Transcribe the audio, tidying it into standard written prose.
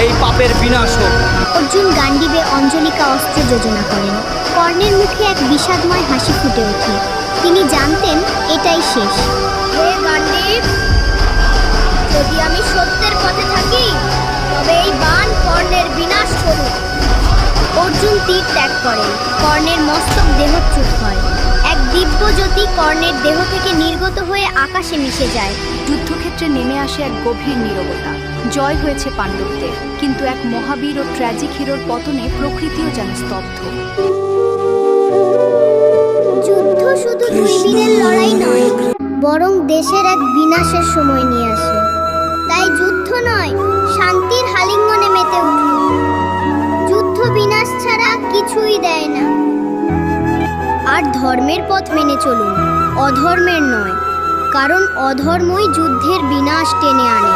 এই পাপের বিনাশ হোক। অর্জুন গান্ডীবে অঞ্জলিকা অস্ত্র যোজনা করেন। কর্ণের মুখে এক বিষাদময় হাসি ফুটে ওঠে। তিনি জানতেন এটাই শেষ। হে গান্ডীব, যদি আমি সত্যের পথে থাকি তবে এই বাণ কর্ণের বিনাশ করুক। অর্জুন তীর ত্যাগ করেন। কর্ণের মস্তক দেহচ্যুত হয়। এক দিব্য জ্যোতি কর্ণের দেহ থেকে নির্গত হয়ে আকাশে মিশে যায়। যুদ্ধক্ষেত্রে নেমে আসে এক গভীর নীরবতা। জয় হয়েছে পাণ্ডবদের, কিন্তু এক মহাবীর ও ট্র্যাজিক হিরোর পতনে প্রকৃতিও যেন স্তব্ধ। যুদ্ধ শুধু দুই বীরের লড়াই নয়, বরং দেশের এক বিনাশের সময় নিয়ে আসে। তাই যুদ্ধ নয়, শান্তির আলিঙ্গনে মেতে উঠুন। যুদ্ধ বিনাশ ছাড়া কিছুই দেয় না। আর ধর্মের পথ মেনে চলুন, অধর্মের নয়, কারণ অধর্মই যুদ্ধের বিনাশ টেনে আনে।